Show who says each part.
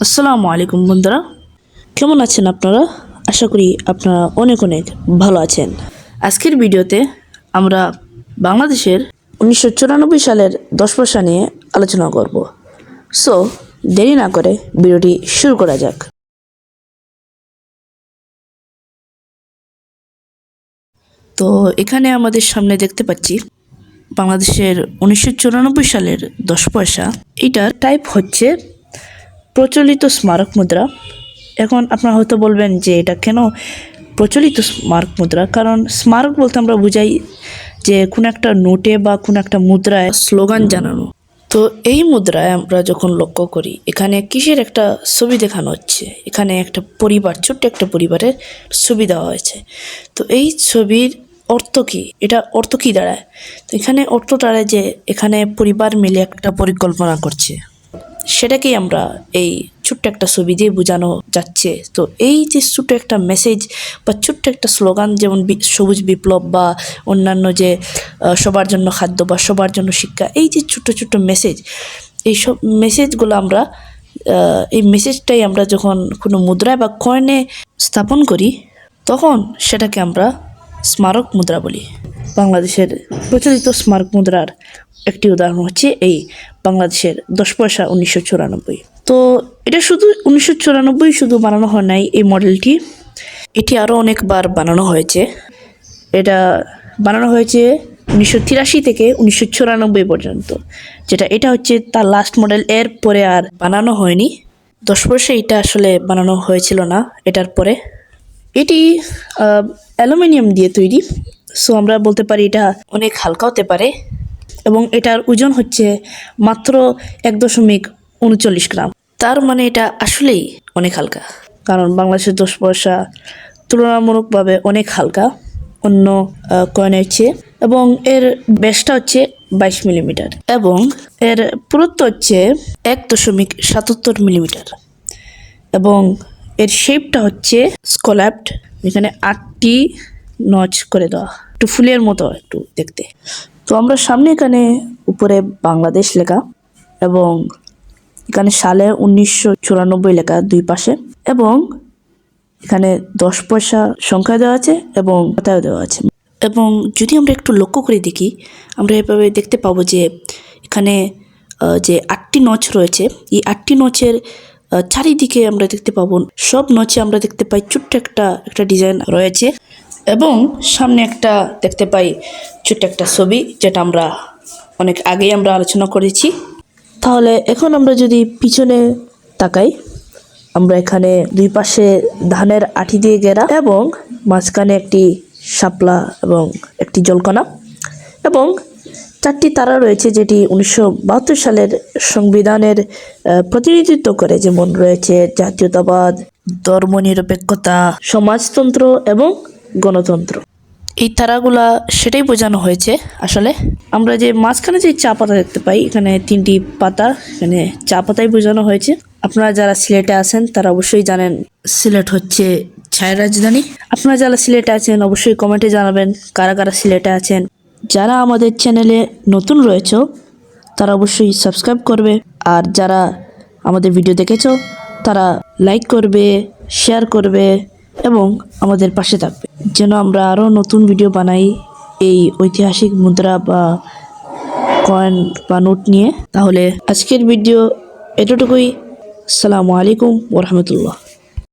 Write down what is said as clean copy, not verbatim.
Speaker 1: আসসালামু আলাইকুম বন্ধুরা, কেমন আছেন আপনারা? আশা করি আপনারা অনেক অনেক ভালো আছেন। আজকের ভিডিওতে আমরা বাংলাদেশের 1994 সালের 10 পয়সা নিয়ে আলোচনা করব। সো দেরি না করে ভিডিওটি শুরু করা যাক। তো এখানে আমাদের সামনে দেখতে পাচ্ছি বাংলাদেশের 1994 সালের 10 পয়সা। এটার টাইপ হচ্ছে প্রচলিত স্মারক মুদ্রা। এখন আপনারা হয়তো বলবেন যে এটা কেন প্রচলিত স্মারক মুদ্রা? কারণ স্মারক বলতে আমরা বুঝাই যে কোনো একটা নোটে বা কোনো একটা মুদ্রায় স্লোগান জানানো। তো এই মুদ্রায় আমরা যখন লক্ষ্য করি, এখানে কিসের একটা ছবি দেখানো হচ্ছে। এখানে একটা পরিবার, ছোট্ট একটা পরিবারের ছবি দেওয়া হয়েছে। তো এই ছবির অর্থ কী? এটা অর্থ কী দাঁড়ায়? তো এখানে অর্থ দাঁড়ায় যে এখানে পরিবার মিলে একটা পরিকল্পনা করছে, সেটাকেই আমরা এই ছোট্ট একটা ছবি দিয়ে বোঝানো যাচ্ছে। তো এই যে ছোট্ট একটা মেসেজ বা ছোট্ট একটা স্লোগান, যেমন সবুজ বিপ্লব বা অন্যান্য যে সবার জন্য খাদ্য বা সবার জন্য শিক্ষা, এই যে ছোট্ট ছোট্ট মেসেজ, এইসব মেসেজগুলো আমরা এই মেসেজটাই আমরা যখন কোনো মুদ্রায় বা কয়েনে স্থাপন করি, তখন সেটাকে আমরা স্মারক মুদ্রা বলি। বাংলাদেশের প্রচলিত স্মারক মুদ্রার একটি উদাহরণ হচ্ছে এই বাংলাদেশের 10 পয়সা 1994। তো এটা শুধু 1994 শুধু বানানো হয় নাই এই মডেলটি, এটি আরও অনেকবার বানানো হয়েছে। এটা বানানো হয়েছে 1983 থেকে 1994 পর্যন্ত, এটা হচ্ছে তার লাস্ট মডেল। এর পরে আর বানানো হয়নি। 10 পয়সা এটা আসলে বানানো হয়েছিল না এটার পরে। এটি অ্যালুমিনিয়াম দিয়ে তৈরি। সো আমরা বলতে পারি এটা অনেক হালকা হতে পারে, এবং এটার ওজন হচ্ছে মাত্র 1.39 গ্রাম। তার মানে এটা আসলেই অনেক হালকা, কারণ বাংলাদেশের 10 পয়সা তুলনামূলকভাবে অনেক হালকা অন্য কয়েনের চেয়ে। এবং এর ব্যাসটা হচ্ছে 22 মিলিমিটার এবং এর পুরুত্ব হচ্ছে 1.77 মিলিমিটার এবং এর শেপটা হচ্ছে স্কল্যাপড, এখানে 8টি নচ করে দেওয়া, একটু ফুলের মতো একটু দেখতে। তো আমরা সামনে এখানে উপরে বাংলাদেশ লেখা এবং এখানে সালে 1994 লেখা দুই পাশে, এবং এখানে 10 পয়সা সংখ্যা দেওয়া আছে এবং পাতাও দেওয়া আছে। এবং যদি আমরা একটু লক্ষ্য করে দেখি, আমরা এভাবে দেখতে পাবো যে এখানে যে 8টি নচ রয়েছে, এই 8টি নচের চারিদিকে আমরা দেখতে পাবো, সব নচে আমরা দেখতে পাই ছোট্ট একটা ডিজাইন রয়েছে, এবং সামনে একটা দেখতে পাই ছোট্ট একটা ছবি, যেটা আমরা অনেক আগেই আমরা আলোচনা করেছি। তাহলে এখন আমরা যদি পিছনে তাকাই, আমরা এখানে দুই পাশে ধানের আঠি দিয়ে ঘেরা এবং মাঝখানে একটি শাপলা এবং একটি জলকণা এবং 4টি তারা রয়েছে, যেটি 1972 সালের সংবিধানের প্রতিনিধিত্ব করে। যেমন রয়েছে জাতীয়তাবাদ, ধর্মনিরপেক্ষতা, সমাজতন্ত্র এবং গণতন্ত্র। এই তারাগুলা সেটাই বোঝানো হয়েছে। আসলে আমরা যে মাঝখানে যে চা পাতা দেখতে পাই, এখানে 3টি পাতা, এখানে চা পাতাই বোঝানো হয়েছে। আপনারা যারা সিলেটে আছেন তারা অবশ্যই জানেন সিলেট হচ্ছে চায়ের রাজধানী। আপনারা যারা সিলেটে আছেন অবশ্যই কমেন্টে জানাবেন কারা কারা সিলেটে আছেন। যারা আমাদের চ্যানেলে নতুন রয়েছে তারা অবশ্যই সাবস্ক্রাইব করবে, আর যারা আমাদের ভিডিও দেখেছো তারা লাইক করবে, শেয়ার করবে এবং আমাদের পাশে থাকবে, যেন আমরা আরও নতুন ভিডিও বানাই এই ঐতিহাসিক মুদ্রা বা কয়েন বা নোট নিয়ে। তাহলে আজকের ভিডিও এতটুকুই। আসসালামু আলাইকুম ওয়া রাহমাতুল্লাহ।